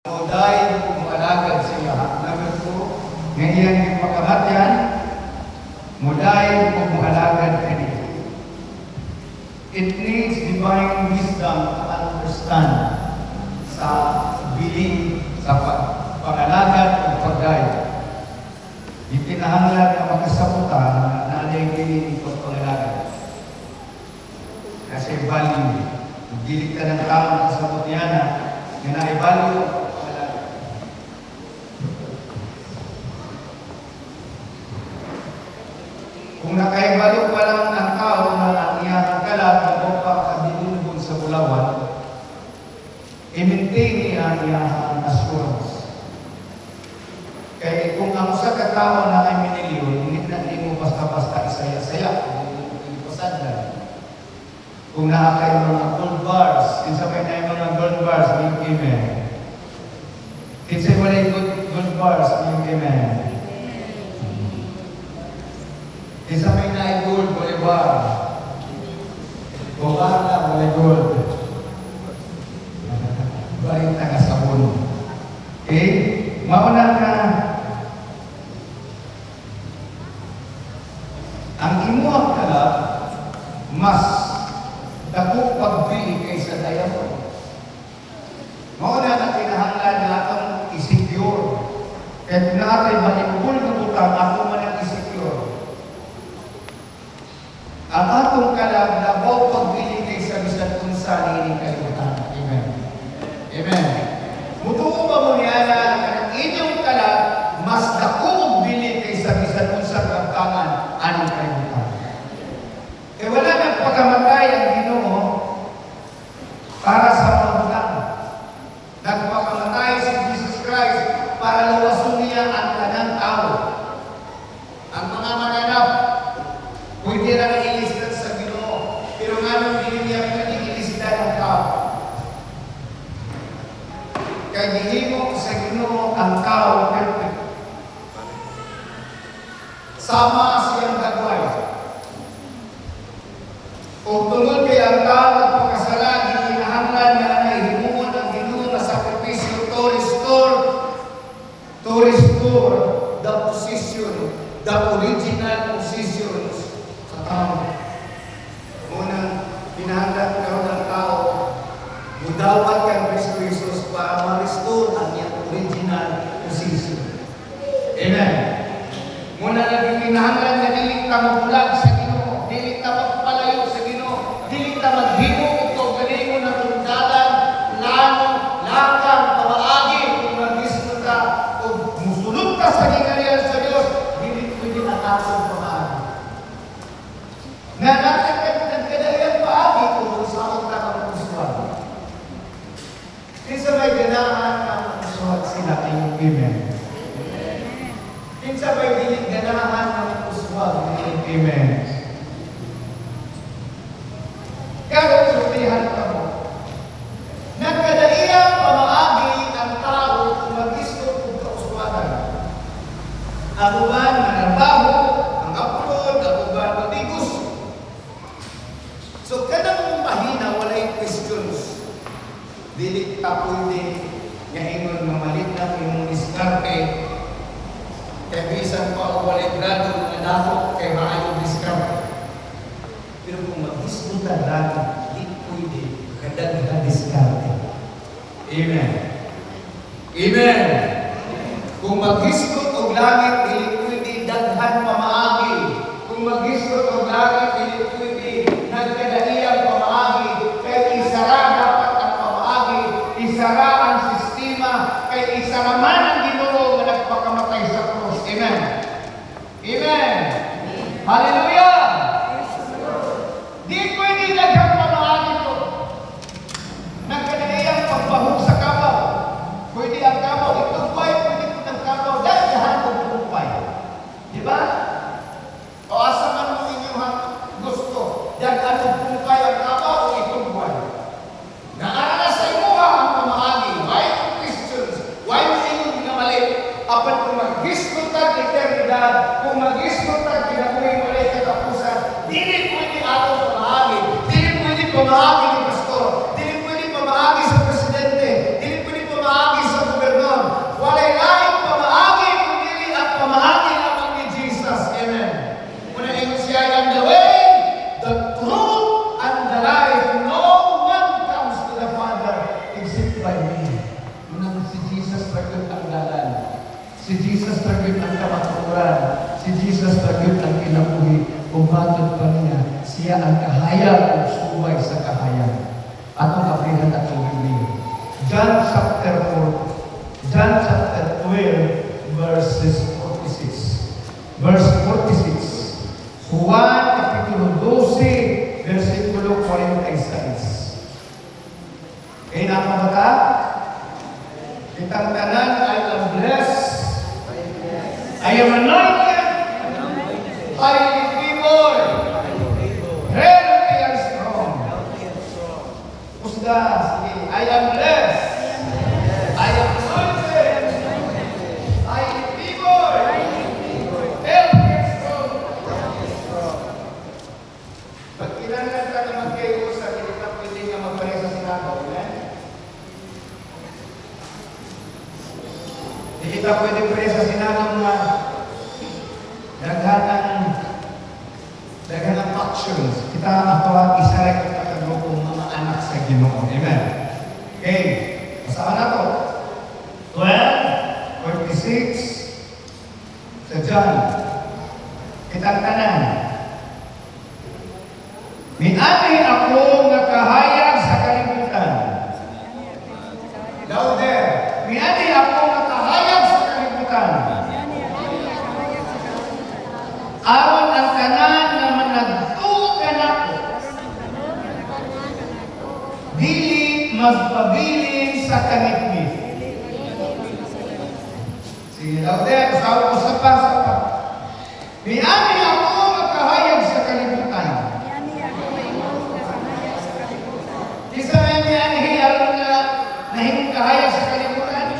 Dahil umalagad siya, nagot ko, ngayon yung pagkamatyan, mudahil umalagad kanila. It needs divine wisdom to understand sa biling, sa pangalagad o pagdahil. Itinahanglan na makasabutan na nanay biling ko pangalagad. Kasi value. Magdilig ka ng tao na kasabot niya na na-value. Kung nakaibalo pa lang ng tao na ang iyang kalat na pa kadinulubon sa bulawan, i-maintain niya ang iyang assurance. Kaya kung ang sa katao na ay minilyon, hindi mo basta-basta isaya-saya, hindi pasadlan. Kung nakakain mga gold bars, kinsabay na yung mga gold bars, yung amen. Kinsabay mo na yung gold bars, yung amen. Isa may na-gold, bolivar. Bogana, gold. Balik na kasabon. Okay? Mauna ka. Ang imuang kala, mas dako pagbili kaysa dayaw. Mauna na kinahanglan na akong isecure. Kahit naatay manipul na butang, ako man ang isecure. Ang atong kalag na baw pagbili kaysa bisan unsa ni kalibutan. Amen. Amen. Mutuo ba mo niya na ang inyong kalag mas dako bili kaysa bisan unsa kagkangan anong kalibutan. Kaya wala nang pagkamatay ang Ginoo para sa mga bulan. Nagpakamatay si Jesus Christ para luwason niya ang tanang tao. Ang mga mananap, pwede na ilistan sa Ginoo, pero nga nang diniyang na ilistan ang tao. Kaya gihimo sa Ginoo ang tao perfect. Sama siyang gagaway. Kung tulad kay ang tao at pagkasala, hinahanglan niya na ihimuon ang Ginoo na sakripisyo to restore the position, the original positions sa tao. Unang hinahanglan karon ng tao, mudawat kang Kristo Jesus para ma-restore ang iyang original position. Amen. Muna naging hinahanglan na dili ka mabulag sa Ginoo, dili ka magpalayo sa Ginoo, dili ka maghimo ito ganingon na tundalan, lano, lakang, pawaagi, kung mag-ismo ka, kung musulog ka sa ginarihan sa Diyos, dili pwede nakatong pawaagi. Na natin nagkadayang paagi kung saan ka magpusuan. Kinsa may ganahan ka magpusuan sila kayong amen. Kinsa may dilig ganahan ka magpusuan kayong amen. Karon sultihan ka mo. Nagkadayang pamaagi ang tao kung mag-isto kung kausuanan. Ang uban manarbaho, ang apulod, ang uban matigos. So, kanang mong mahina, walay questions. Dili ka pwede nga ingon mamalit na imong diskarte. Kaya bisan pa o walay grado na dapat kay maayong diskarte. Pero kung mag-isbutan lang, di pwede kadaghan diskarte. Amen. Amen. Kung mag-isbut og langit, dili pwede daghan pamaagi. Kung mag-isbut og langit, dili pwede nagkadayang pamaagi. Kay isara dapat ang pamaagi, isara ang sistema, kay isara man ang Ginoo nga nagpakamatay sa krus. Amen. Amen. Hallelujah. Di pwede daghang pamaagi to. Nagkadayang pagbahog sa kabaw. Pwede ang kabaw, itugpay, pwede po ng kabaw, dagdahan o tugpay. Di ba? O asa man mo inyong gusto, dagdahan o tugpay ang kabaw o itugpay. Naara sa imuha ang pamaagi. Why Christians? Why mo inyong ginamalit? Apan kung mag-giskutan eternidad, kung mag-giskutan kinabuhi mo ulit katapusan, dili pwede atong pamaagi. Dili pwede pamaagi ni pastor. Dili pwede pamaagi sa presidente. Dili pwede pamaagi sa Unang si Jesus tragod ang dalan. Si Jesus tragod ang kamaturan. Si Jesus tragod ang kinabuhi. Umatod pa niya, siya ang kahayag o subay sa kahayag. Atong abrihan atong Biblia. John chapter 12, verses 46. Verse 46. Juan kapitulo 12, versikulo 46. Kaya napabata, kitang tanan, I am blessed. I am anointed. I am favored. Healthy and strong. Usda, sige. I am blessed. I am anointed. I am favored. Healthy and strong. Pag kailangan ka na magkayo-usap, hindi ka pwede nga magpareha sa sinabaw. Hindi ka pwede pareha sa sinabaw na daghan ng actions. Kita ako isa rin katagropong mga anak sa Ginoo. Amen. Okay. Masama na to. 12:46 sa John. Kitang tanan. Miani ako nga kahayag sa kalibutan. Louder. Miani ako nga kahayag sa kalibutan. Aron ang tanan nga managtuo kanako. Dili magpabilin sa kanitnit. Sige, louder. Sa pa. Miani ako nga kahayag sa kalibutan. Isa may miani aron nga nahimong kahayag sa kalibutan.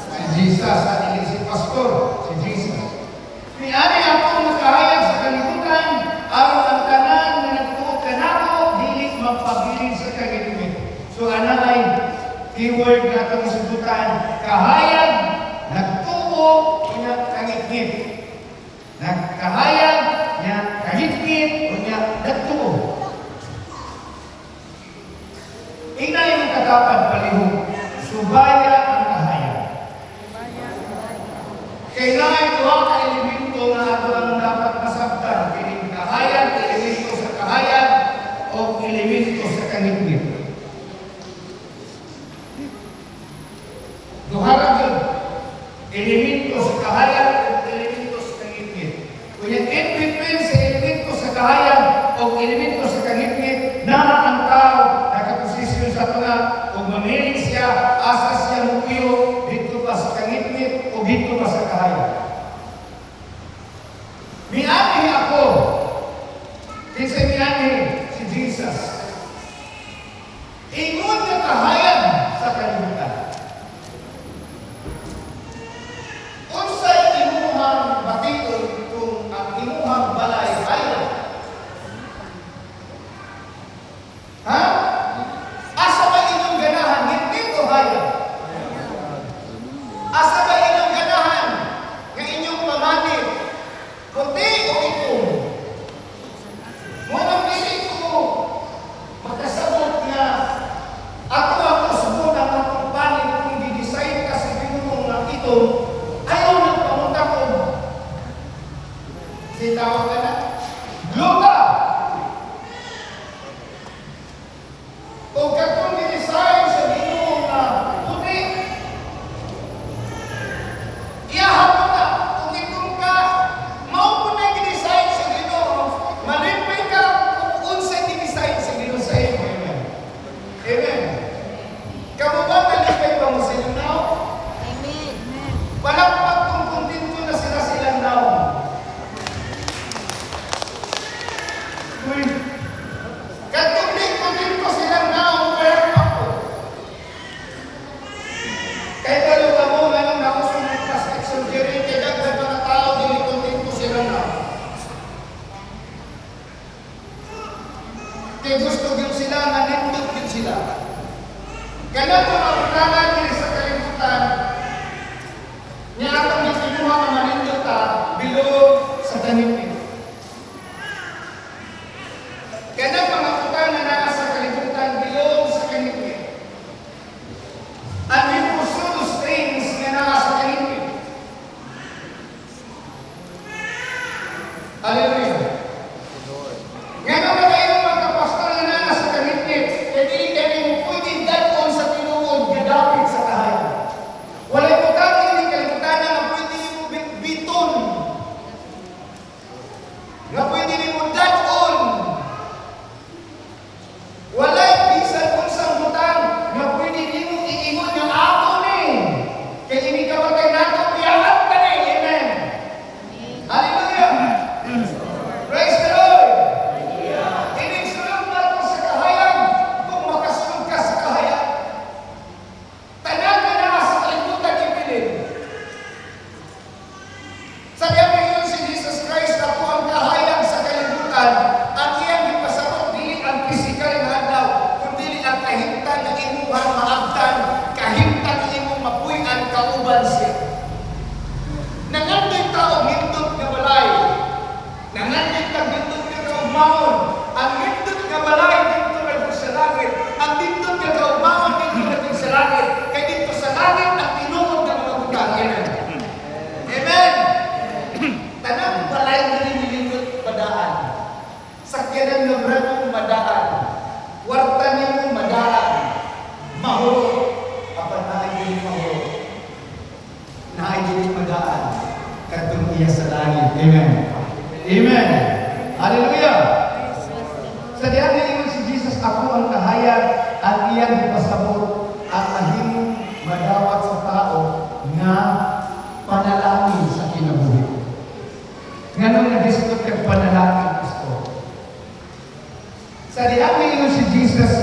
Si Jesus, si pastor, si Jesus. Miani ako nga kahayag sa kalibutan, aron ang tanan nga nagtuo kanako dili magpabilin sa kagitmit. So ana ay keyword nga itong isugutan, kahayag, nagtuo, unya kagitmit. Nagkahayag, nya kagitmit, unya nagtuo. Inay ang katapan palihog, subaya ang kahayag. Kailangan ito ang elemento na ato ang dapat masabtan. Kining kahayag, elemento sa kahayag, o elemento sa kagitmit. Duharagod, elemento sa kahayag o elemento sa kagitmit. Kung yung in between sa elemento sa kahayag o elemento sa kagitmit, na ang tao nakaposisyon sa tunga o mamiling siya, asa siya mukuyo, dito ba sa kagitmit o dito ba sa kahayag. Miani ako, kinsa miani si Jesus. Ingon na kahayag sa kalibutan. Unsay imuhang batiton kung ang imuhang balay hayag? Ha? Asa ba inyong ganahan? Gitnit o hayag? Asa ba inyong ganahan? Nga inyong pamanit? Puti o itom? Munang pilit ko magkasabot na ako ang usbon ang akong panin kung di-design ka sa binunong ng itom, ayaw nang pamunta ko. Sitawag ka na? Gluta! O katong di-design sa binunong na puti, iyahap mo na. Kung itom ka, mao po na i-design sa binunong, malipay ka kung unsay di-design sa binunong sa iyo. Amen. Amen. Kamu ba malipay pa mo sa inyo now? Amen. Wala espiritual siya. Nangandoy tao hindot nga balay. Nangandoy ka hindot nga kaumaon. Ang hindot nga balay dito na sa langit. Ang hindot nga kaumaon dito na sa langit. Kaya dito sa langit ang tinungod ng mga butang. Amen. Amen. Tanang balay na nililindot padaan. Sakyanan ng ranong madaan. Warta niyo madaan. Mahuro. Apan naay mahuro. Naay madaan. Katong iya sa langit. Amen. Amen. Hallelujah. Sa diyan niyo si Jesus, ako ang kahayag at iyang ipasabot at mahimong madawat sa tao nga panalangin sa kinabuhi. Nganong nag-istot kag panalangin gusto. Sa diyan niyo si Jesus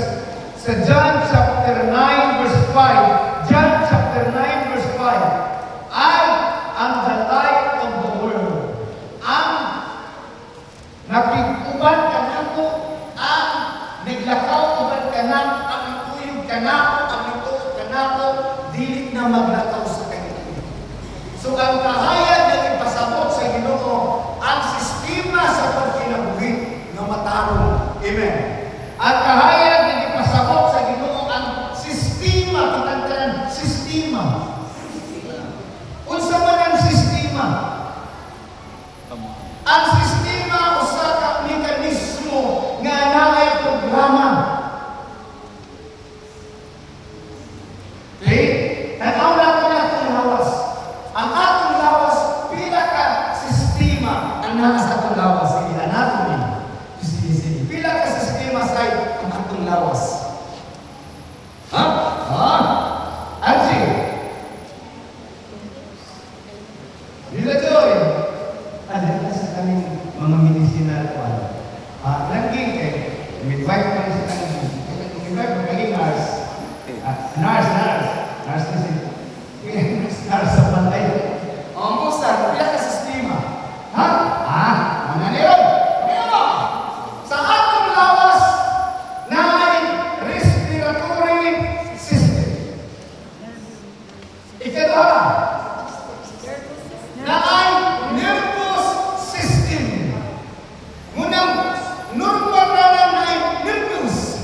sa John chapter 9 verse 5. John chapter 9 verse 5. I am the light of the world. Ang nakikuban ka nako, ang naglakaw uban ka nako, ang ituyog ka nako, ang ituot ka nako, dili na maglakaw sa kanila. So ang kahayag na ipasabot sa Ginoo, ang sistema sa pagkinabuhi nga matarong. Amen. Ang kahayag na ipasabot sa Ginoo, ang sistema, katangkaran, sistema. Unsa man ang sistema? Ang sistema usa ka mekanismo nga naay programa. Okay? Tanaw na ko na itong lawas. Ang atong lawas, pila ka sistema ang naa sa atong lawas. Sige, anatomy. Sige. Pila ka sistema sa ang atong lawas. Ha? Anji. Bila Joy. Ada sa kaming mga medicinal ko. Naging midwife pa rin sa kaming. Midwife pa rin nurse. Nurse na siya. Nurse sa balay. Musa, pila ka sistema. Mga niyon. Sa atong lawas, naay respiratory system. Ikaduha, naay nervous system. Munang normal na naay nervous.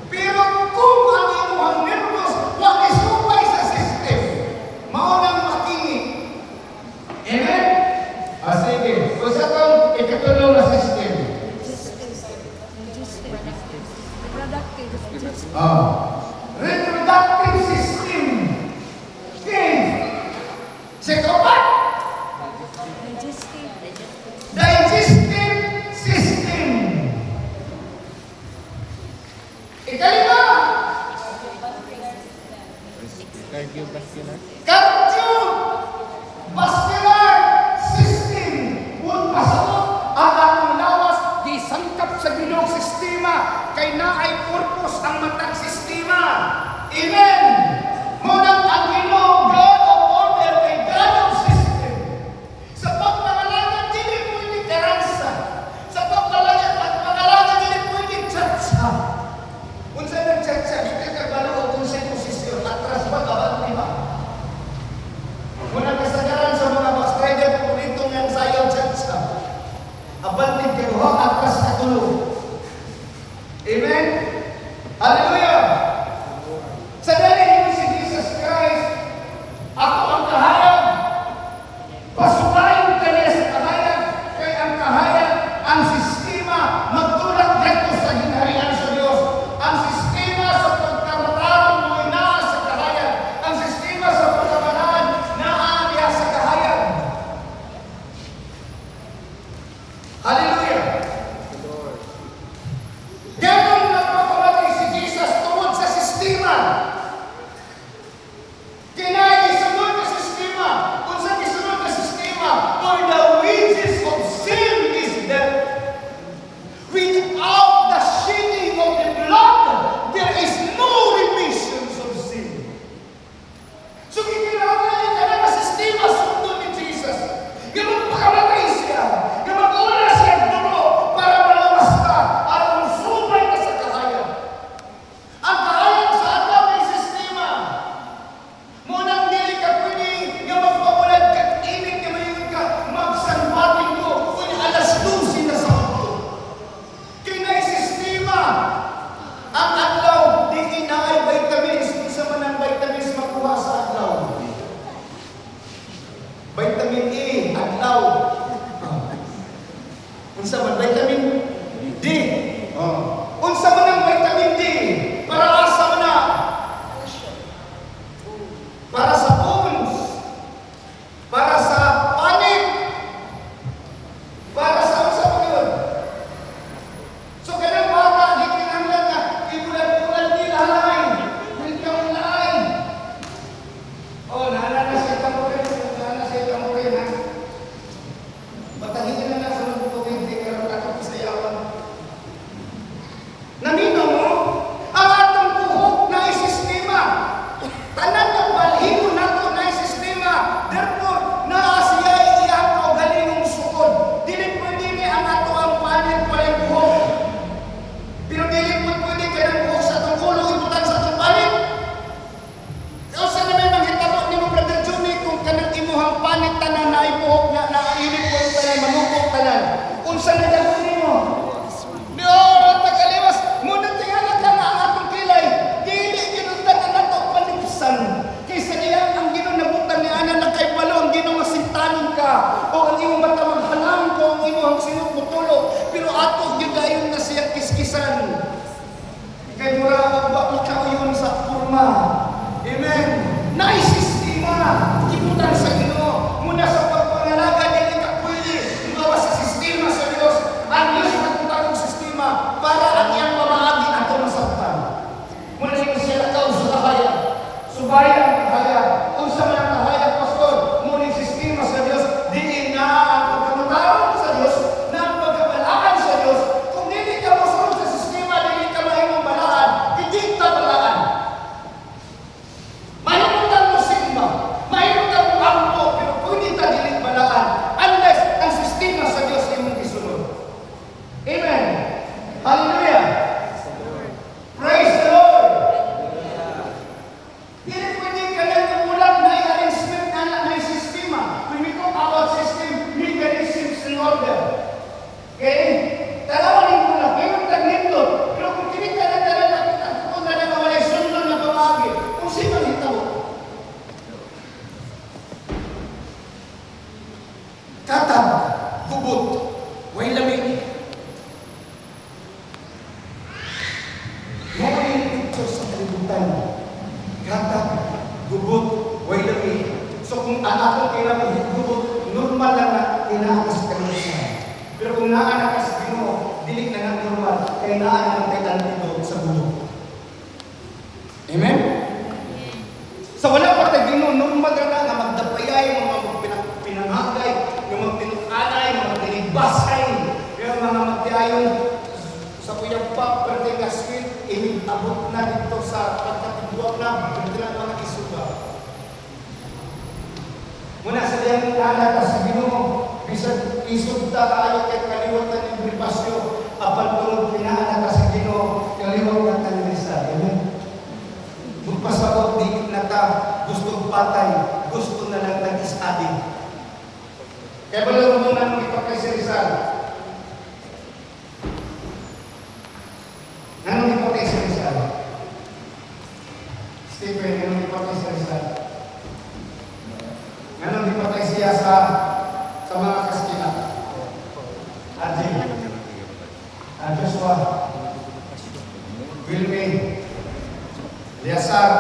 Pero kung ang imuhang nervous wag isupay sa system, mao nang makingi. Amen? Sige. O sa itong ikatulong na system. Reproductive system. Okay. Sekopat. Digestive system. Ikalima. Cardiovascular system. Kung pasabot ang atong lawas, di sangkap sa Ginoong sistema, kay naay purpose ang matang sistema. Amen. Munang ang Ginoo, God of order, kay God of system. Sa pagpangalaga, dili pwede karansa. Sa pagpangalaga, dili pwede tsa-tsa. Kung saan nag-tsa-tsa, di ka kabalo o kung saan posisyon, atras ba, abante ba? Munang kasagaran sa mga vitamin E, adlaw. Unsa man vitamin D. Unsa man ang vitamin D? Para asa man na? Para sa bones. Para sa panik. Para sa unsa man yun? So kanang bata di kinahanglan nga ibulan-bulan nila halay. Welcome lain. Oh, nana na siya kamo rin ha. Batahin na sa mga tubig, di karoon ako pasayawan. Namino mo, ang atong buhok na isistema. Tanan ng balhino nato na isistema. Therefore, naasiyay iyang kaugalingong sukod. Dili pwede ni ang ato ang panin pa rin buhok. Pero dili pwede ka ng buhok sa atong ulo, ibutan sa atong panin. Kaya sa naman manghitabo ni mo, Brother Johnny, kung kanang imuhang panit tanan na ibuhok na nainip ko yung tanan, manupok tanan. Unsa na gagawin nimo? No, tagaliwas. Muna tingala ka na ang atong kilay. Dili ginundan na nato panipsan. Kaysa niya ang ginunabutan ni Ana na kay Palo, ang ginumasintanin ka. O ang iyong mata maghalang ko, ang iyong sinuputulog. Pero ato, gidayon na siya kiskisan. Kay mura, wag makauyon sa purma. Amen. Naisistima. Kiputan sa Ginoo. Muna sa pagpangalaga, dili ka pwede. Ibawa sa sistema sa Diyos. Ang Diyos nagpunta ng sistema para ang iyang pamaagi ato masabtan. Muna rin siya nakaw sa kahayag. Subayan ang kahayag. Kung sa mga kahayag, pastor, muna yung sistema sa Diyos, di na ang pagkamatawag sa Diyos, na ang pagkabalaan sa Diyos. Kung hindi ka masunod sa sistema, hindi ka mahimong balaan, hindi ka balaan. Mahimutan mo sigma, mahimutan mo ampo, pero kung hindi ka dilig balaan, unless ang sistema sa Diyos ay mong isunod. Amen. Hallelujah. Praise the Lord. Hindi pwede ka lang umulat na i-arrangement na may sistema. When we talk about system, mechanisms in order. Okay? Talawanin mo lang, mayroon tagnindot. Pero kung kinita na talaga, kung na wala sundon na pamagi, kung sino hitaw. Katag, hubot, way lamig. Mga yung picture sa kalibutan. Katag, hubot, way lamig. So kung anak ko kailangan hubot, normal lang na inaakas ka ng isa. Pero kung naanakas ka mo, dilig na ng normal, kaya naanakas kay dito sa bulog. Amen? So wala pa tayo Ginoo, normal na nga magdapayay, mga pinanghagay, yung mga pinukanay, mga tinigbasay, yung mga magtiayon sa kuyang pa, pwede nga sweet, abot na dito sa pagkatibuwag na, pwede lang mga isuga. Muna sa diyang anak sa Ginoo, bisag isugta kaayo kay kaliwatan ng pripasyo, apan tulog pinaanak sa Ginoo, kaliwatan ng isa. Amen? Magpasabot, di na ka, gusto patay, gusto na lang nag-study. Kaya wala mo na nung ipakay si Rizal. Anong ipakay si Rizal? Stephen, anong ipakay si Rizal? Anong ipakay siya sa mga kaskila? Adjing, Joshua, Wilmy, Liasar.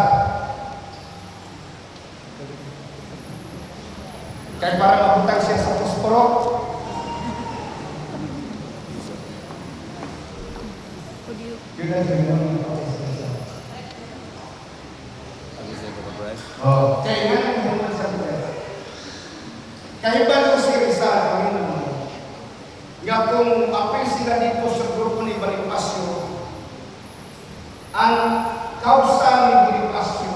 Kaya para mabutang siya sa posporo. Yun ang gano'n ng kaya nga naman sa breath. Kahit ba nung si Rizal, Panginoon, nga kung apel sila dito sa grupo ni Bonifacio, ang kausa ni Bonifacio,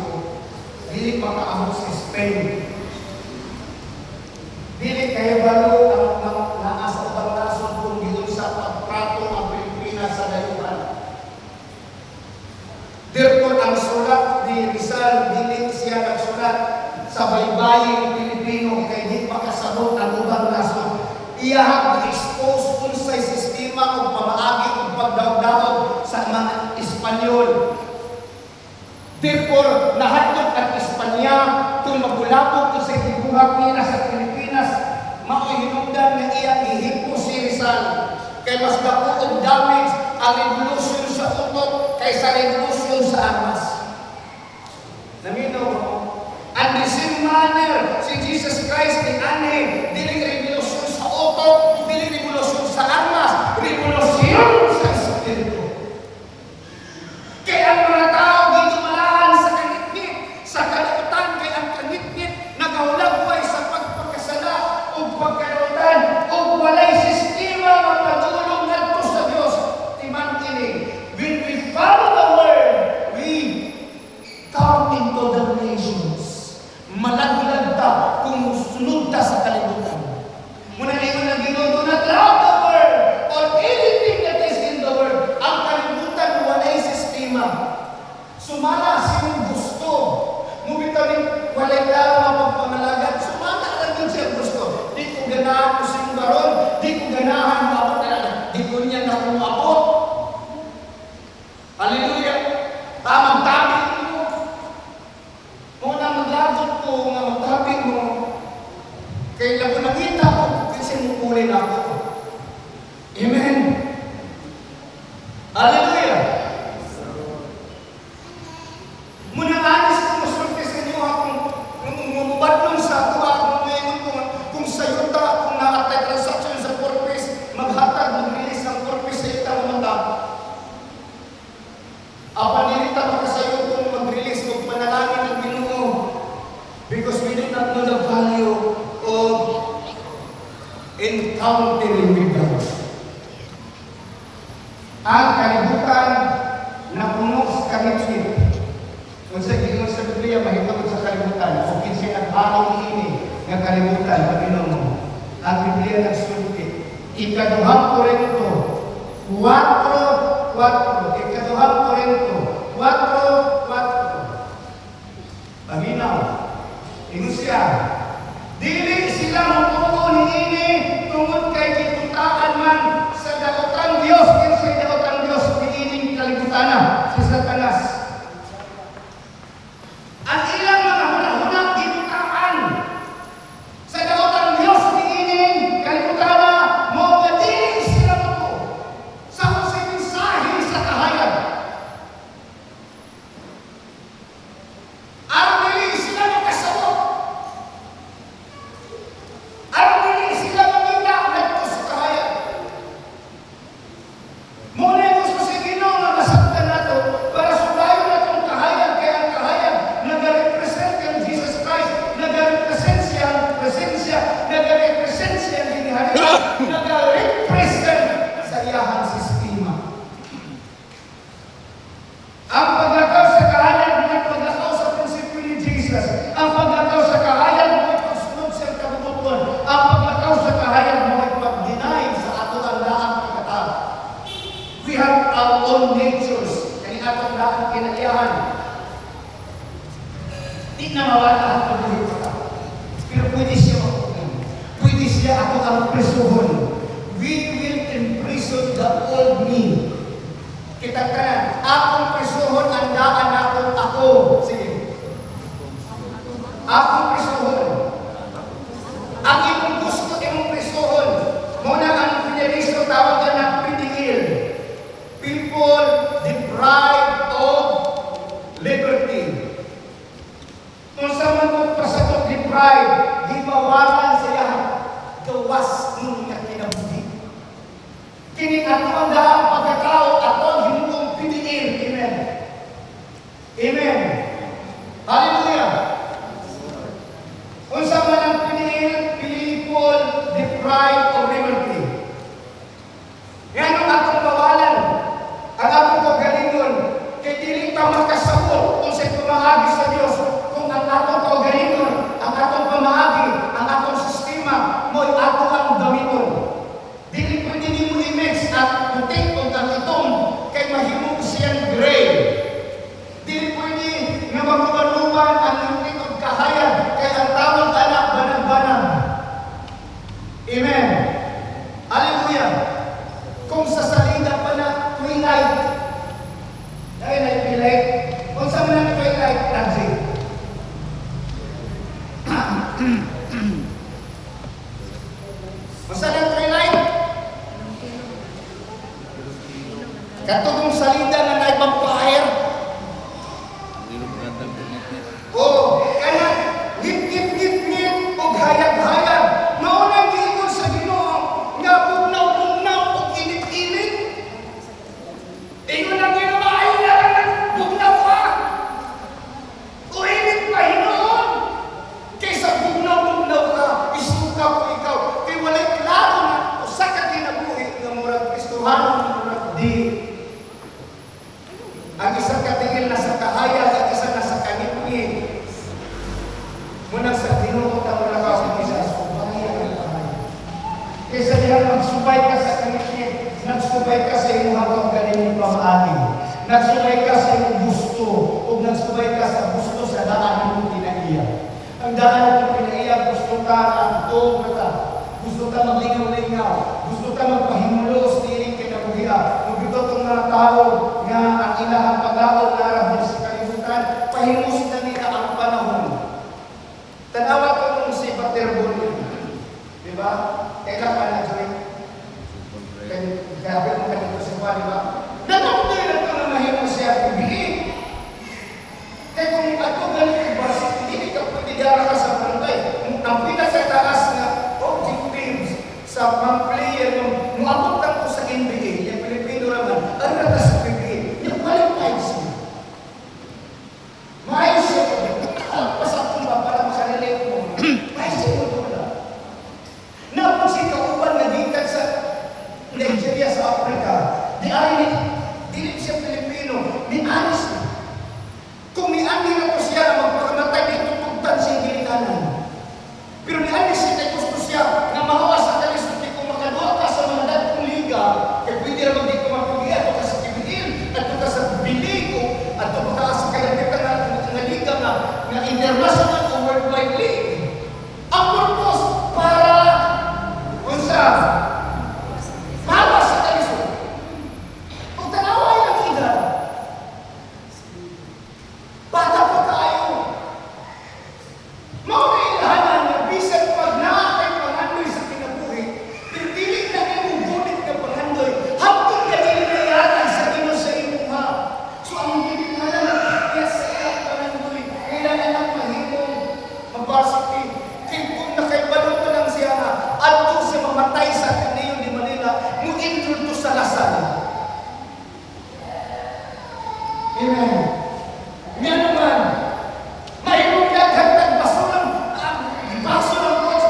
dili makaabot sa Spain. Dili kaya balo ang naasa ubang nasod kung giun sa pagtrato ang Pilipinas sa dayuhan. Therefore, ang sulat ni Rizal, dili siya nagsulat sa baybaying Pilipino kay di makasabot ang ubang nasod. Iya i-expose kung sa sistema o pamaagi o pagdaw-daw sa mga Espanyol. Therefore, nahatlog ang Espanya kung magulapog ko sa ibuhat nila sa Pilipinas Kay mas dako og damage ang revolusyon sa utok kaysa revolusyon sa armas. Naminaw mo? And the same manner, si Jesus Christ ni Ani, dili revolusyon sa utok, dili revolusyon sa armas, revolusyon sa espiritu. Kaya ang mga tao dito malahan sa kanitnit, sa kalimutan, kaya ang kanitnit nagahulagway sa pagpagkasala o pagkarotan o walay sistema na padulong ngadto sa Dios. Timan ini, when we follow the word, we come into the nations. Malaglag ta kung sunod ta sa kalibutan. Muna na yun ang Ginoo, do not love the world or anything that is in the world. Ang kalibutan walay sistema. Sumala siyang gusto. Mubitamin walay klaro nga pagpangalagat. Sumala lang yun siyang gusto. Di ko ganahan ko siyang baron. Di ko ganahan mabot na lang. Di ko niya na kumabot. Hallelujah. Tamang-tamang mo. Muna maglagot ko nga magtaping mo. Kaya lang ko nakita ko kasi mukulin ako. Amen. Hallelujah. Muna anis ko masulti sa inyo kung mumubadlong sa ako kung ngayon kung sayo ta, kung nakatay transaction sa purpose, maghatag, mag-release ng purpose sa ita mamanda. Apanilita makasayo kung mag-release kung panalangin ng Ginoo. Because we do not know the value of encountering with God. Ang kalibutan na puno sa kanitnit. Kung sa Ginoo sa Biblia, mahitungod sa kalibutan. Kung kinsay naghalong ini ng kalibutan, Panginoon mo, ang Biblia nagsulti. Ikaduhang Korinto 4:4. Ikaduhang Korinto 4:4. Paminaw. Ino siya. Dili sila mutuo ni ini tungod kay gitutaan man sa daotang Dios. Kinsay daotang Dios niining kalibutan si Satanas. Ang ilang mga hunahunang gitutaan sa daotang Dios niining kalibutan mo nga dili sila mutuo sa usay mensahe sa kahayag. Ang dili sila makasabot. Ang dili sila makita nagto sa kahayag. Muna yung gusto si Ginoo nga masabtan nato para subayon natong kahayag, kaya ang kahayag nag-represent ang Jesus Christ, nag-represent siya ang presensya, nag-represent siya ang giniharian, nag-represent sa iyahang sistema. Ang paglakaw sa kahayag may paglakaw sa prinsipyo ni Jesus. Ang paglakaw sa kahayag may pagsunod sa kabubuton. Ang paglakaw sa kahayag may pag-deny sa ato ang laang pagkatao. We have our own natures. Kani atong laang kinaiyahan. Di na mawala ang pagbuhay pa. Pero pwede siya makunan. Pwede siya ako ang presohon. We will imprison the old me. Kita kanan, akong presohon ang daan ako. Sige. Akong presohon. Ang imong gusto, imong presohon. Muna ang piniliso, tawag na ng pinigil. People deprived of liberty. Kung sa mga pasagot deprived, di bawalan siya gawas nung kinabuhi. Kini ato ang daang pagkatao, ato ang hinutong pinigil. Amen. Amen. Hallelujah. Kung sa mga pinigil, people deprived of liberty. Yan ang atong bawalan. Ang atong kagalingon, kay dili ta makasabot kung sa pamaagi sa Dios, kung ang atong kagalingon, ang atong pamaagi, ang atong sistema, mo'y ato ang gamiton. Dili pwede nimo i-mix at puting o ang itong kay mahimong siyang gray. Dili pwede nga magkabaluban ang iting o kahayag kay ang tawag anak banag-banag. Amen. Hallelujah. Kung sa salida pa na twilight, dahil na twilight, kung sa mga twilight, Ramsey. Kung sa mga twilight, Katugong salida nga na ibang fire. O, kana, ngit-ngit-ngit-ngit, o hayag-hayag. Maunang giingon sa Ginoo nga bugnaw-bugnaw o init-init. Ingon ang ginamay na lang bugnaw ka. O init pa hinoon. Kaysa bugnaw-bugnaw ka, isuka ko ikaw. Kay walay klaro na, usa ka kinabuhi nga murag Kristohano, murag di. Ang isang katingin na sa kahayag, ang isa na sa kanipin. Muna sa Ginoo ka muna ka sa isa, subay ang kahayag. Kaysa diyan magsubay ka sa kanipin, nagsubay ka sa iyong hatong galing pamaagi. Nagsubay ka sa iyong gusto, o nagsubay ka sa gusto sa daan mo pinaiya. Ang daan mo pinaiya, gusto ka ang tuong ka. Gusto ka maglingaw-lingaw. Gusto ka magpahimulos, tiling kinabuhiya. Magbuto itong mga tao nga ang ilahang pag-aon na arahon sa kalibutan, pahimus na nila ang panahon. Tanawa ko nung si Paterbol. Diba? Kailan ka na, Joy? Grabe mo ka dito sa kuha, diba? Natapos na ito na mahimus siya, bibihin. Kaya kung ako ganito ba, hindi ka pagdidara ka sa barangay. Ang pinakataas na objectives sa mga player nung maabot ko sa NBA, yung Pilipino naman, ang rata sa PBA, yung qualified siya. Maayos siya ko. Pasakong ba para makarelate mo? Maayos siya ko doon. Napos si kauban na gikan sa Nigeria sa Africa, di ay dilip siya Pilipino, ni Aris na. Kung ni Andy na po siya na magpakamatay, may tutugtan siya ginikanan. Pero ni Andy siya gusto siya na mahawa sa kalisod kung makaduha ka sa mga datong liga, kaya pwede naman di ko mapagigay ato ka sa kibigil, ato ka sa biligo, ato ka sa kalagitan na liga nga international o worldwide league. Ang purpose para unsa mahawa sa kalisod. Kung tanaway ng edad, bata pa tayo. Mauna ilahanan na bisan pag naatay pangandoy sa kinabuhi, pero dili na kayo gunit ng pangandoy, hapon ka nilinayanan sa Ginoo sa imong ha. So ang ginikanan na yes, sa pangandoy, kailangan ang mahimong mabasiti. Kaya kung nakaibalo pa lang siya na, adto siya mamatay sa Ateneo de Manila, mo-intro to sa Lasal. Amen. Nga naman, mahimong naghatag baso ng coach.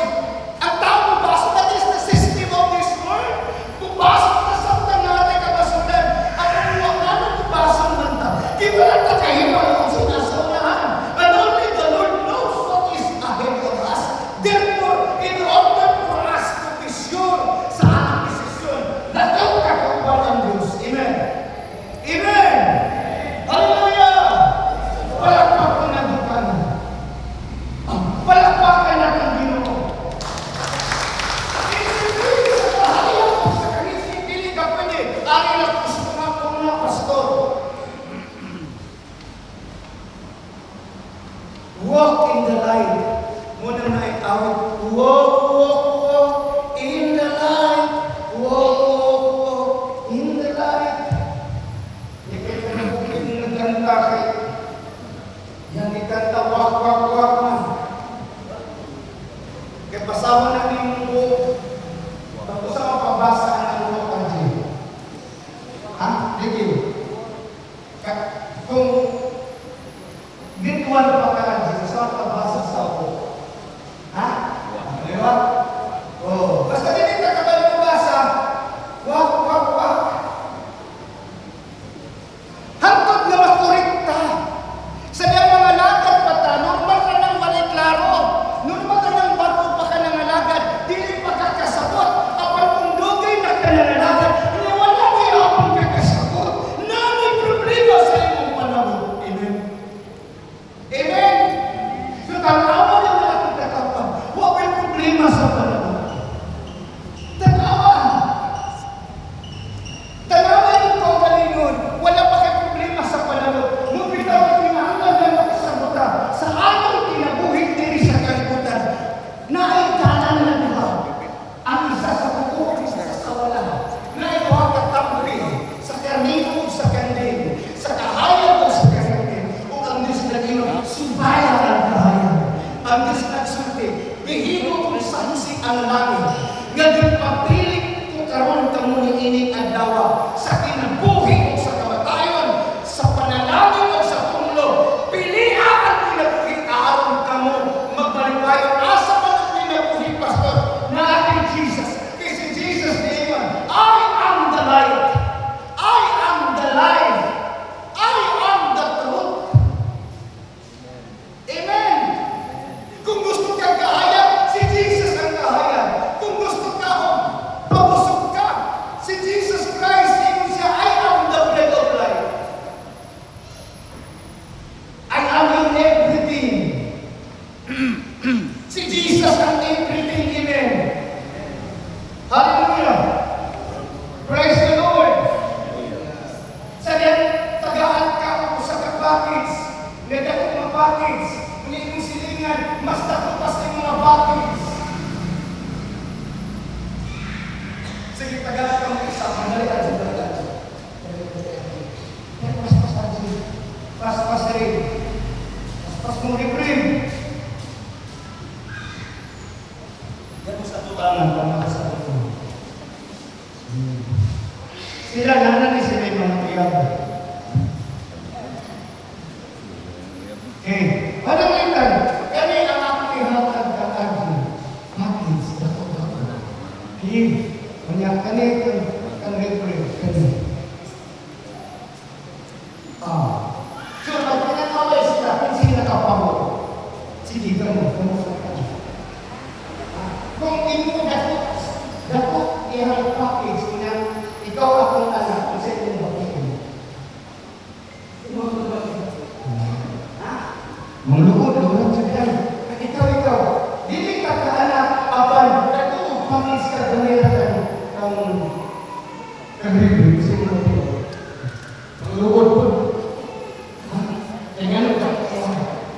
Ang tao mo baso, that is the system of this world. Bubasok na sa tanganay ka basulan. At ang mga anong bubasok man ta. Di ba lang nakahiman ang sinasaunahan? And only the Lord knows what is ahead of us. Therefore, in order for us to be sure sa ating desisyon, nataw ka kauban ang Diyos. Amen. Amen. Hallelujah! Palakpakan na dukan. Palakpakan na ng Ginoo. Isipin sa kahayag mo sa kanisip, dili ka pwede. Ari na gusto nga po na pastor. Walk in the light. Muna na itawag, walk, walk, walk in the light. Walk, walk, walk in the light. Hindi kayo na bukid ng ganda kayo. Yang dikata wak, wak, wak na. Kaya pasama na yung buhok. Tapos sa mapabasa ng buhok ang Diyo. Ha? Diki. Kung gituan pa ka ang Diyo, sa mapabasa sa buhok. Ha? Di ba? Oh. Basta din ka kabali mabasa. Wak, wak, wak. Hangtod na makurekta. Sa mga lagad pa ta, normal ka nang walay klaro. Normal ka nang bago pa ka nang alagad. Dili pa ka kasabot. Kapag kung dugay na ka nang alagad, wala mo yung akong kakasabot. Na may problema sa iyong panahon. Amen. Amen. So tanawa niyo na akong kakapag. Huwag may problema sa panahon. Tanawa. Tanawa yung kaugalingon. Wala pa kay problema sa panahon. Nung bitaw kinahanglan lang makasabuta sa atong kinabuhi diri sa kalibutan. Naitanan na diba? Ang isa sa buko, isa sa wala. Na ito ang katampi sa karnito nagsulti, bihimo kong sansi ang langit. Nga pagpilit ko karon kamo niini adlaw sa kinabuhi o sa kamatayon, sa panalangin o sa tunglo. Piliha ang kinabuhi aron kamo magbalipayon. Asa man ang kinabuhi, pastor? Na ating Jesus. Kasi Jesus niyon, I am the light. I am the life. I am the truth. Amen. Kung gusto kang kahayag, si Jesus ang kahayag. Kung gusto ka mabusog ka, si Jesus Christ, ingon siya, I am the bread of life. I am in everything. Si Jesus ang everything. Amen. Hallelujah. Praise the Lord. Sa yan, tagaan ka ako sa kapakits. Nagdako mga bakits. Ngunit yung silingan, mas takupas ng mga bakits. Sige, tagaan ka mo isa. Mandalian sa dagat. Pas-pas rin. Pas-pas mong rin. Yan mo sa tulangan, pamaka sa tulangan. Sila nanan ni sila yung mga tiyag. Padang ilan, kani ang akong ihatag kakagi. Bakit? Dako-dako. Kanya kani kan rebre. So, pag pinakaway sila, kung sila kapago, sige ka mo, kung imo dako, ihang package, ikaw akong anak, kung sa inyo bakit. Mangluod sa kanya. Ikaw. Dili ka kaanak, apan, dako, pangis ka, gamira kang ribig, sa inyo bakit. Mangluod po. Kaya ka,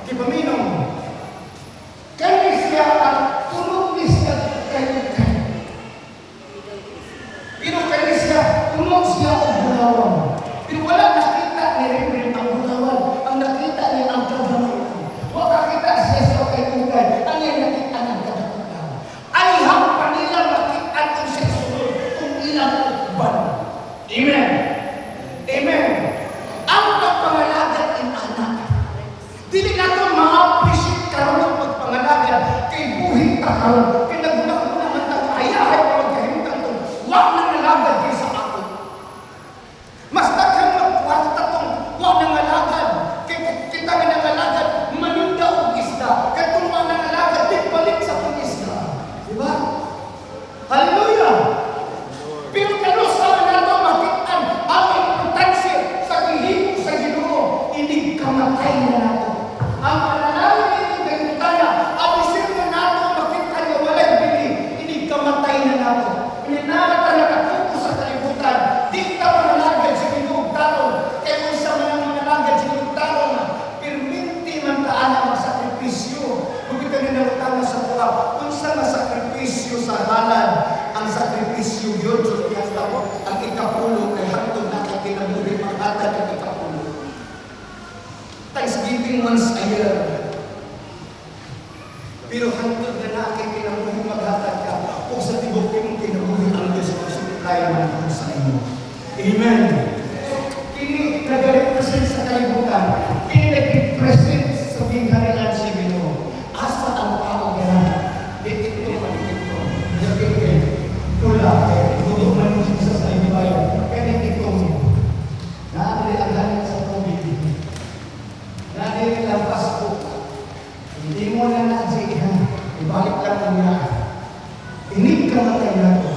kipaminong. Kani siya ang tunulis ka kayo. Pero kani siya, tunog siya ang bulawan. Pero wala nakita ni Reverend ang bulawan. Ang nakita niya ang kagamay. Wala kita siya sa kaibigan. Ang yung nakita ng kadakutan. Ay hang panila makita kung siya sunod kung ilang ukban. Amen. Amen. Ang pagpangalagat ang anak. Dili nato ma-appreciate karon ang pagpangalagat kay buhi ta karon. Kay naguna-una man ta ayahay pagkahimtang to. Wa na nalagad kay sa ako. Mas daghang magkwarta tong wa na nalagad. Kay kita nga nalagad maninda og isda. Kay tong wa na nalagad di balik sa tong isda. Di ba? Hallelujah. Pero kanusa nato makit-an ang importansya sa gihimo sa Ginoo. Hindi kamatay na nato. Ang pananalo nito kayutana, abisir na nato makita niya walay bili, hindi kamatay na nato. Ininarata na katuko sa kalibutan, di ka manalagad sa Ginoo tarong, kaya kung sa manalagad sa Ginoo tarong, perminti man taan ang sakripisyo. Kung ito ninalutang sa buka, kung sa masakripisyo sa halad, ang sakripisyo yun, so ang ikapulo, kay hantong nakakinabuhi maghatag ang ikapulo. Thanksgiving once a year. Pero hantod na nakin kinabuhi maghatag ka kung sa tibok mong kinabuhi ang Diyos ang supply man sa inyo. Amen. Kini nag-represent sa kalibutan. Kini nag-represent sa bingharan sa Ginoo. Asa ang tao ganun. Dito ito. Dito. Tula. Tutok man mo siya sa ibayan. Kaya dito mo. Naabali ang langit sa tubig. Natin lang Pasko. Hindi mo na naasihan. Ibalik lang mo na. Inig ka matay na ito.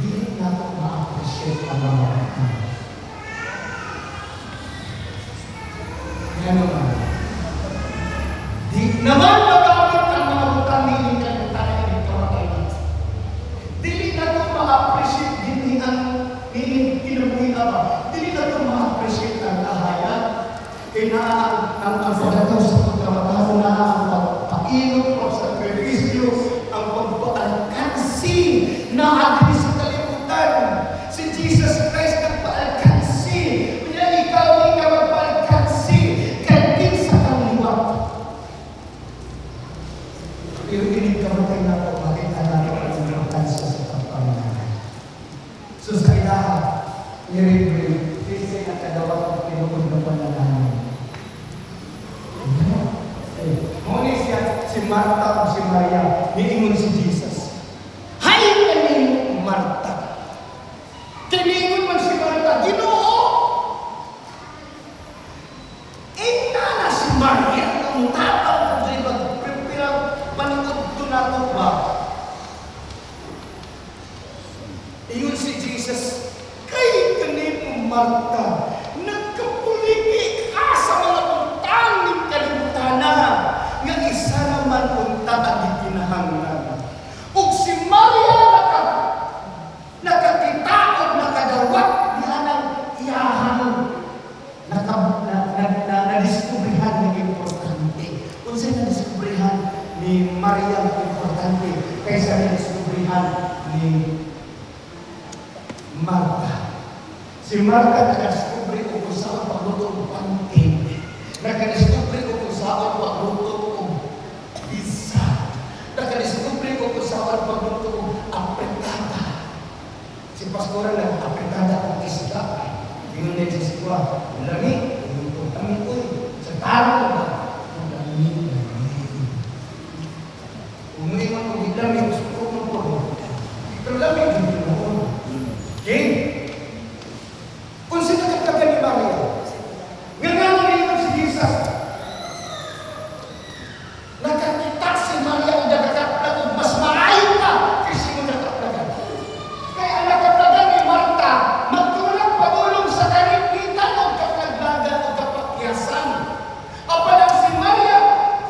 Hindi na ito ma-appreciate ang mga kapatid. Yan naman. Di naman magamit ang mga butang niling kanutana ng kamatay na. Dili na ito ma-appreciate din ang kinabuhi na ba. Dili na ito ma-appreciate ang kahayag. Kaya ang pagkakataw sa pagkamatao na ang pagpakilot, pagsakribisyo, ang pagpaalkansi na agri sa kalimutan. Si Jesus Christ nagpaalkansi. Kaya ikaw ka magpaalkansi. Kaya din sa kaliwat. Pero inigkamatay na po, bakit na po ang importansya sa pagpamanahan. So sa ilaha, i-reveal, kasi ang kadawat ang pinukod na pananahan. Ngunit siya, si Marta o si Maria, niingon si Jesus. Hay kanin, Marta! Tiningon man si Marta, Ginoo! Na si Maria, ang tapang ko din panood to na ito ba? Iyon si Jesus, kay kanin, Marta, nagkapuliki ka sa mga untanging kalibutan na nga isa naman unta ang ikinahanglan. Ug si Maria nakakitaod, nakadawat niya ng iyahang na-diskubrihan ng importante. Kung sa'yo na-diskubrihan ni Maria ang importante kaysa na-diskubrihan ni Marta. Si Marta nakadiskubre kung saan pagluto ng pancake. Nakadiskubre kung saan pagluto ng pizza. Nakadiskubre kung saan pagluto ng apretada. Si Pastora na apretada ng isda. Yun na si Sikwa. Lami. Kami ko sa taro ba? Ang lami. Umuwi mo kung lami. Suko mo po. Pero lami. Okay? Kung sinagagdagan ni Maria, ngayon ngayon si Jesus, nakakita si Maria o nakakaplag, mas maayo ka kasi mo nakaplagan. Kaya ang nakaplagan ni Marta, magtulong pagulong sa kanipitan o kaplaglagan o kapakyasan. Apalang si Maria,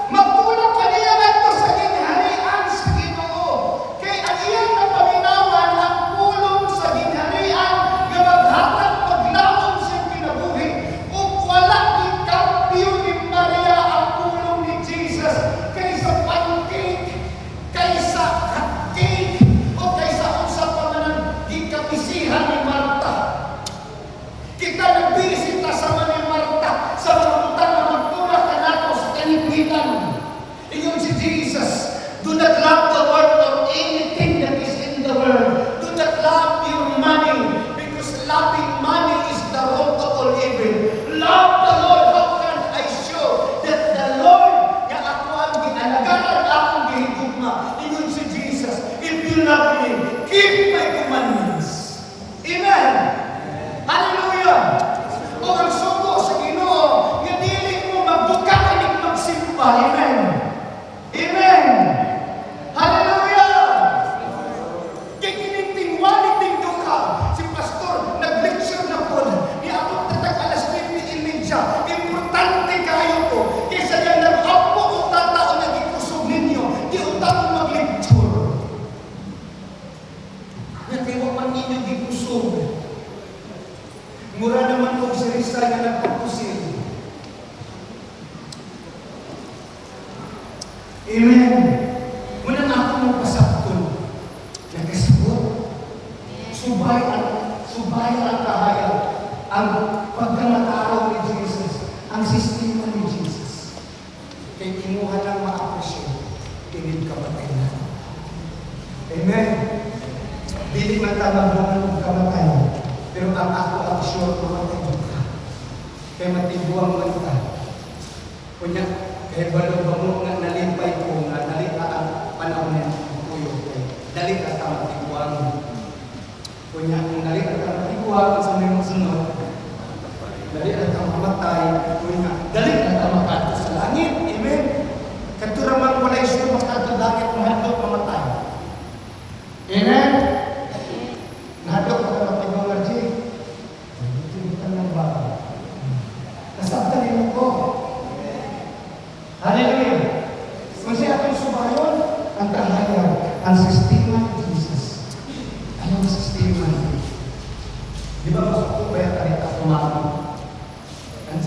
magtulong ka niya nato sa ginharian sa Ginoo. Kaya ang iyang napaminawan ang pulong sa ginharian nga maghatag paglaom sa kinabuhi. Ug wala ni kampyo ni Maria ang pulong ni Jesus kaysa pancake, kaysa cupcake, o kaysa unsa pa man ang gikapisihan ni Marta. Kita nagbisita sa man ni Marta sa mga utang na magtulak ka nato sa kanipitan. Ingon si Jesus, do not love the world or anything that is in the world. Do not love your money because loving money is the root of all evil. Love the Lord. How can I show that the Lord nga ako ang ginalagaran, akong gihigugma? Ingon si Jesus, if you love me, keep my commandments. Amen. Hallelujah. O ang sugo sa Ginoo, nga dili mo magduka kanig magsimba. Amen. Amen. Hallelujah. Kay kinintingwali ting duka, si pastor nag-lecture na po ni atong tatag alas 20:30. Importante kayo to. Kaysa yan nag-apo o tatao na gikusog ninyo, di unta ko mag-lecture. Natiwa man ninyo gikusog. Mura naman kong si Risa nga nagpapusin. Amen. Muna na ako mong pasaptol. Nagkasabot. Subay ang kahayag. Ang pagkamataraw ni Jesus. Ang sistema ni Jesus. Kay imuha lang ma-appreciate. Tinid ka patay na. Amen. Dili man tamabungan ng kamatay. Pero ang ako ang sure ko matay ka. Kaya matibuang man ka. Kunya, kaya balong-balong nga nalimpay ko nga nalita ang panahon niya kuyo. Nalita ka matiguang. Kunya, kung nalita ka matiguang sa mga sunod, nalita ka mamatay, kunya, nalita ka makato sa langit. Amen? Katuraman ko na iso makato langit, mahadok mamatay. Amen? Nahadok ka matiguang nga G. Hindi ka lang ba? Nasabta rin ko. Hallelujah. Kung siya atong subayon, ang kahayag, ang sistema ni Jesus. Ano ang sistema ni Jesus? Di ba mas ito ba yung karita kumano? Ang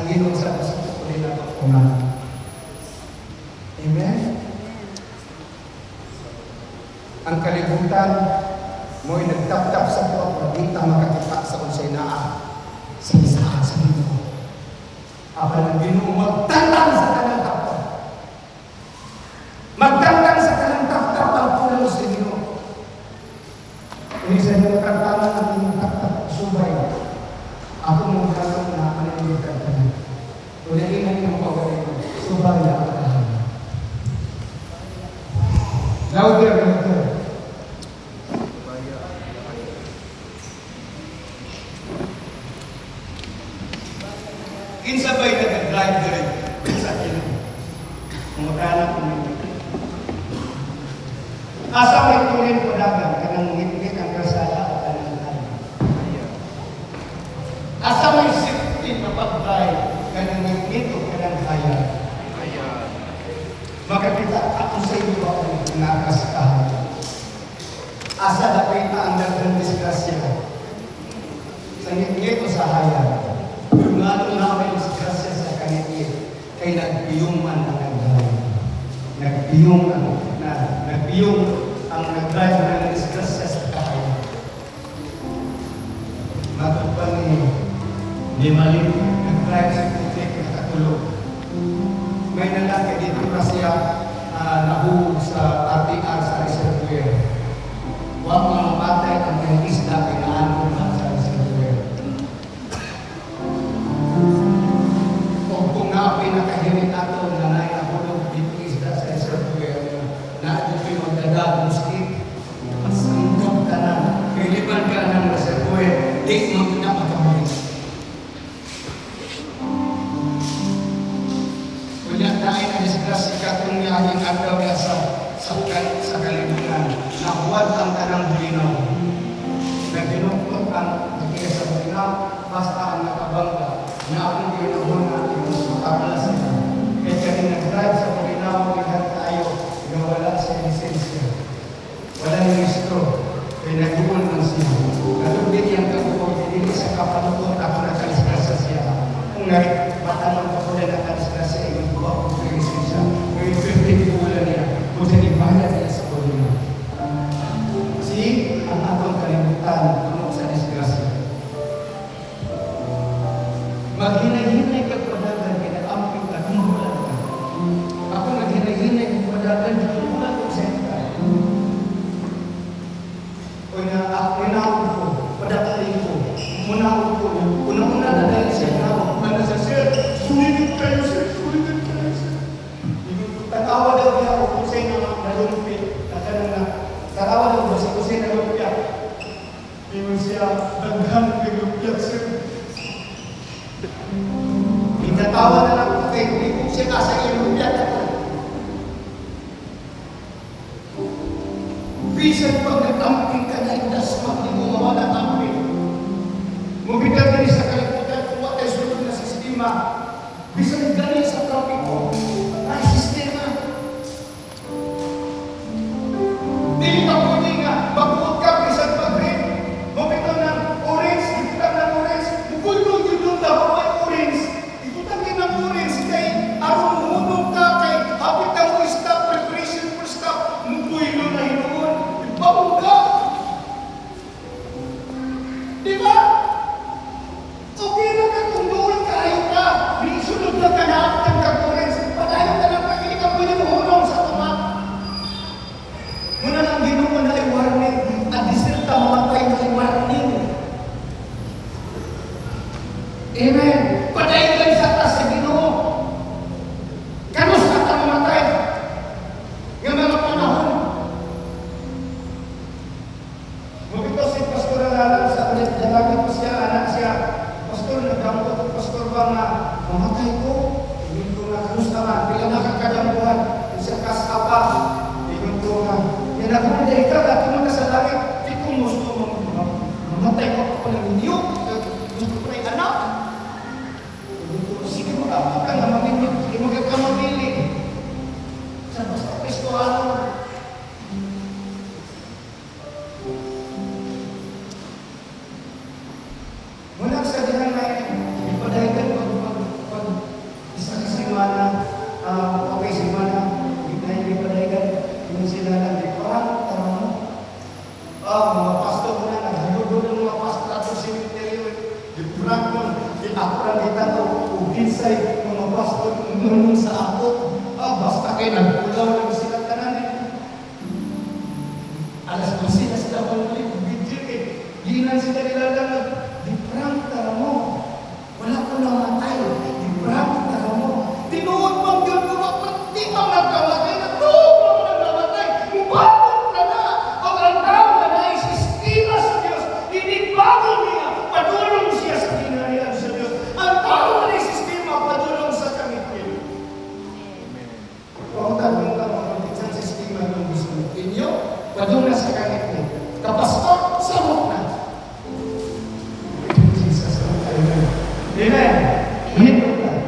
ginong sa ito ko rin ako kumano. Amen? Ang kalibutan mo'y nagtap-tap sa buwak, hindi ta makakita sa unsay naa sa isahan sa mundo. Apa ng Ginoo magtandang sa kanang hapon. Louder, louder. Kinsa ba'y nag-drive direct sa akin? Kumakanak ko nito. Asa may tulin ko dagan, kanang ngit-ngit ang kasala o kanang tayo. Asa may safety na pag-drive, kanang ngit-ngit o kanang kaya. Makakita ako sa iyo ako nakaskahan. Asa dapat na ang dagang disgrasya. Sa ngit-ngit o sa hayag. Pero lalo na may disgrasya sa kangit-ngit, kay nagbiyuman ang nag-drive. Nagbiyong ang nag-drive ng disgrasya sa kahayag. Matupang ni Malik, nag-drive sa putik na katulog. May lalaki dito na siya nahuhog sa RTR sa reservoir. Huwag mga matay ang kanyang isda kailangan na sa reservoir. O kung nga pinakahirin nato na nahulog dito isda sa reservoir na dito yung magdadagong skip, masangkap ka na, pilipan ka ng reservoir, di mo na magkabalik. Dahil ang disgrasya katong niyahing agaw niya sa kalibutan, nahuwad ang tanang bulinaw. Nagdinukot ang nakiya sa bulinaw, basta ang nakabangga, na akong ginahon natin mas makabala sila. Kaya kami nag-drive sa bulinaw, lihat tayo, na wala sa lisensya. Wala ng listro, kaya nag-iwan lang siya. Natubig yung kagupog, hindi sa kapalukot, ako nakalisgrasya siya. Kung matanong ko na nakalisgrasya, ako presin siya. Ngayon, 15 bulan niya. Kung sinibayad niya sa kulina. Kasi, ang atong kalimutan tunok sa disgrasya. Maghinay-hinay ka padagan, kinag-amping ka, tumulan ka. Ako naghinay-hinay ka padagan, tumulan ko sa ito. Pinahon ko, padakalin ko, munahon ko, unang-una na dahil siya na, mana sa sir, sulit kayo sir, sulit kayo sir. Tatawa daw niya ako kung sa'yo na nalumpit, tatawa daw ba siya kung sa'yo nalumpit. Iwan siya, daghan nalumpit sir. Itatawa na lang ko kayo, kung siya nasa ilumpit ako. Bisan pag nag-amping ka na indas, hindi mo mawala amping. Mabitag din sa kalimutan kung what ay sunod na sistema. Bisan galing sa traffic ko, ay sistema. Dili ka pwede nga, baguot ka, bisan pag-rin. Mabitag ng orange, ibitag ng orange. Bukul yun yung dapat ay orange. Ibitag din ng orange, kay arong hunong ka, kay hapit ang mo stop, preparation for stop, mukuilo na hinuon. Ibabong ka. Diba? Okay na ka kung doon kayo ka. Sunod na ka na ang kagurens. Padayon ka lang pag hindi ka pwede mohonong sa tumak. Muna lang Ginoo na ay warning. At disilta mamatay na ay warning. Amen. Padayon ka sa atas sa Ginoo. Kanus ka ka mamatay. Yung mga panahon. Mabito si Pastor Alalang sa ulit. Dalagin ko siya, anak siya. Pastor, nagkamot ko, Pastor, ba nga mamatay ko? Hindi ko nga kanus naman. Pila na kakadambuhan. Isa kas apa. Hindi ko nga. Yan ako na dahil ka. Dati mo na sa langit. Di ko gusto mamatay ko ako ng inyo. Gusto ko na anak. Sige mo ka. Ka na mamili. Sige mo ka mamili. Sa basta Kristo ano. Mula sa dihan na ipadahigan pag isang simana, okay simana, ipadahigan, yung sila na di parang tarang mga pastor mo na, naghaludo ng mga pastor ato cemetery, di parang mo, di ako lang kita to, uginsay mga pastor, nunong sa ako, basta kayo nagpulaw lang sila kanan. Alas 12 na sila panulit, video eh, ginan sila nilalang, di parang tara mo. Wala ko lang matay. Di parang tara mo. Tinuod mong yun ko. Di pa magkamatay na to. Di pa magkamatay. Mukha sa kanit. Kapastor, sabok na. Jesus, amen. Amen. Manindog tayo.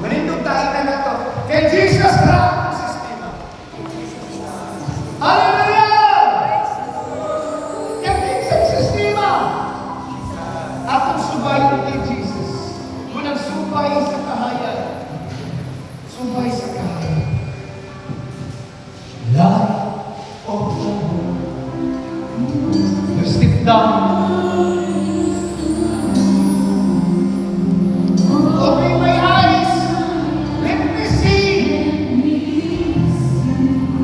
Manindog tayo na ito. Kay Jesus na ang sistema. Hallelujah! Kay Jesus sistema. Atong subayin kay Jesus. Munang subay sa kahayan. Subay sa kahayan. Light of the world. You sit down. Open my eyes. Let me see.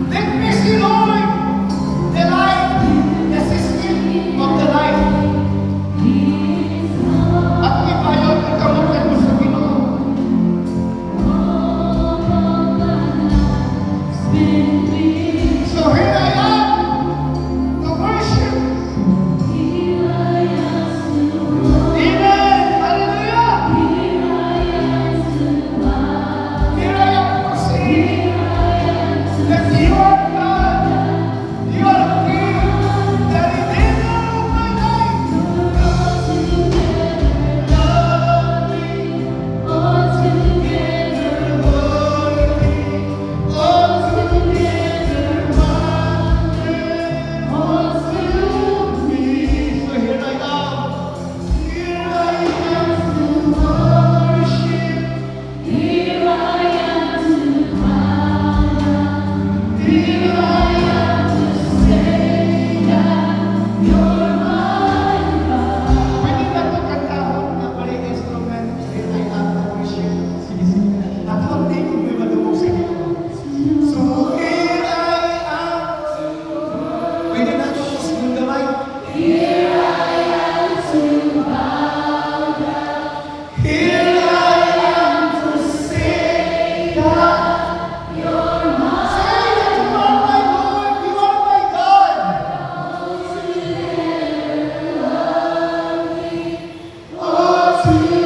Let me see, Lord, the light, the system of the light. At ibayon ang kamutan mo sa Ginoo. So here I am to worship. Amen. Hallelujah. Here I am to sing that you are God. You are King, the Redeemer of my life. Love me, altogether worthy, altogether wonderful to me. So here I am to worship. Here I am to bow down. Here I am to say that you're my God. Pwede na ito kantahon na pala yung instrument. Here I am to worship. Sige, sige. At hindi ko may madumog sa Ginoo. So here I am. Pwede na ito sa inyong gamay. Here I am to bow down. Here I am to say that you're my. Say that you are my Lord, you are my God. Altogether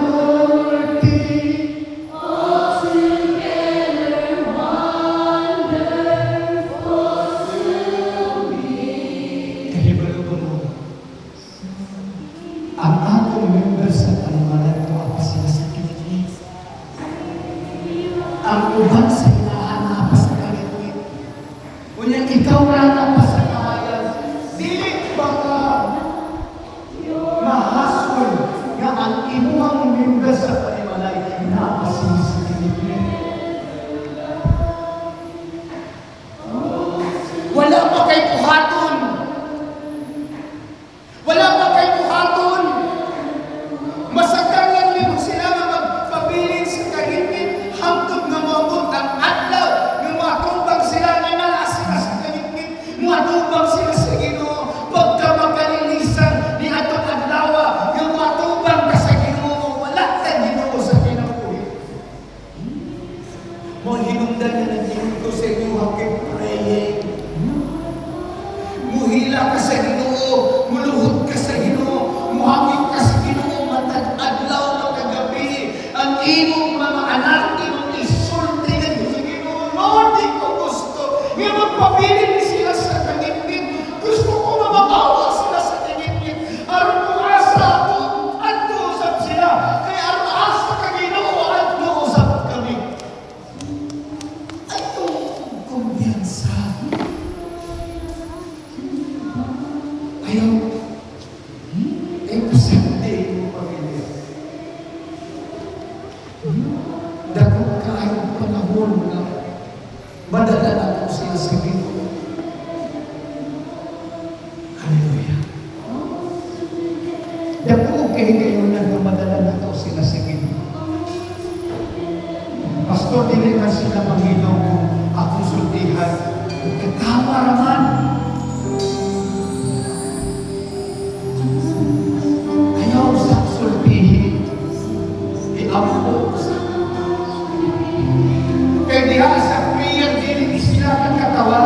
worthy, altogether wonderful to me. Kahibalo ko mo. Ang akong member sa palimanan ko ako sila sa kinikit. Ang uban sa inahan na apa sa kalit. Unyang ikaw na apa sa kahayan. Dili ba ka mahasol nga ang imuhang member sa palimanan na apa sila sa kinikit. Wala pa kay puhaton. Wala pa kay puhaton. Masakang lang nimo sila nga magpabilin sa kahitnit hangtod nga moabot ang adlaw nga matubang sila nga naa sila sa kahitnit, matubang sila sa Ginoo pagka makalinisan ni atong adlaw nga matubang ka sa Ginoo, wala ka Ginoo sa kinabuhi. Mo hinungdan na ng ko sa inyo hanggang praying. Muhila ka sa Ginoo, muluhod ka sa Ginoo, muhangin ka sa Ginoo matag adlaw matag gabi. Ang imong mga anak imong isulti ng Ginoo. Lord, di ko gusto nga magpabilin sila sa kanitnit. Gusto ko na makawa sila sa kanitnit. Aron ko asa ako adto usab sila. Kaya aron asa ka Ginoo adto usab kami. Ato kumpiyansa. Ayaw, imposible yung pamilya. Dako kaayong panahon na madala natin sila sa Ginoo. Hallelujah. Dako kayo ngayon na madala natin sila sa Ginoo. Pastor, dili man sila Panginoon kung akong sultihan. Katama raman. Ayaw sa sultihin. Iampo sa. Kaya diha sa prayer, dili sila katawa.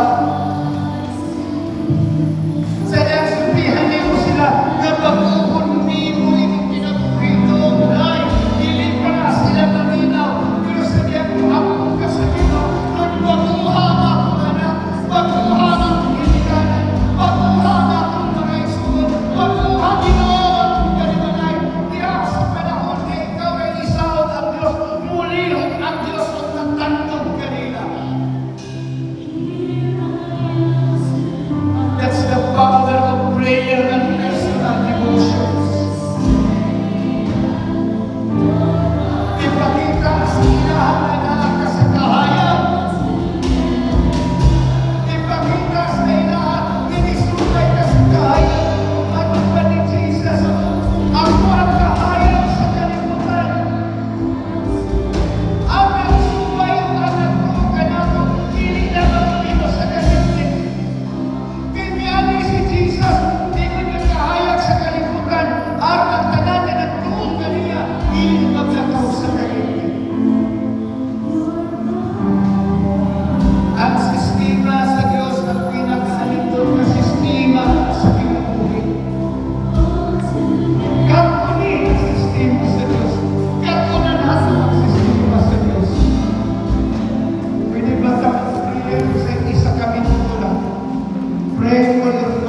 Sa diyang sultihan niyo sila na pag-upon mo yung kinabuhitong ay dili pa na sila maminaw. Pero sa diyang kuhapon ka sa Ginoo, Lord, baguha na ako anak, baguha na ako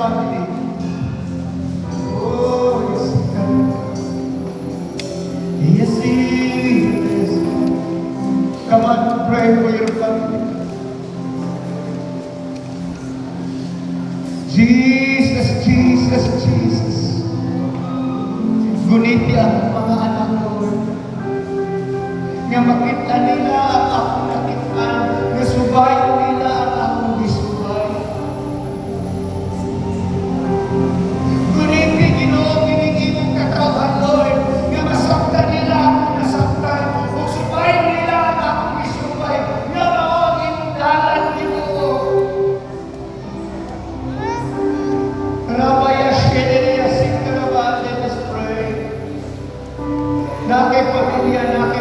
family. Oh, yes, God. Yes, He is. Come on, pray for your family. Jesus, Jesus, Jesus. Guniti ang mga anak, Lord. Nga makita nila ang akong nakitaan, nga subayo nila ang akong gisubay. Guniti, Ginoo, kinigimong katawhan, Lord, nga masaktan nila akong nasaktan, kung subayo nila ang akong gisubay, nga maong imong dalan, Ginoo. Rabaya Shkedeya Sikarabat, let us pray. Na kay pamilya, na kay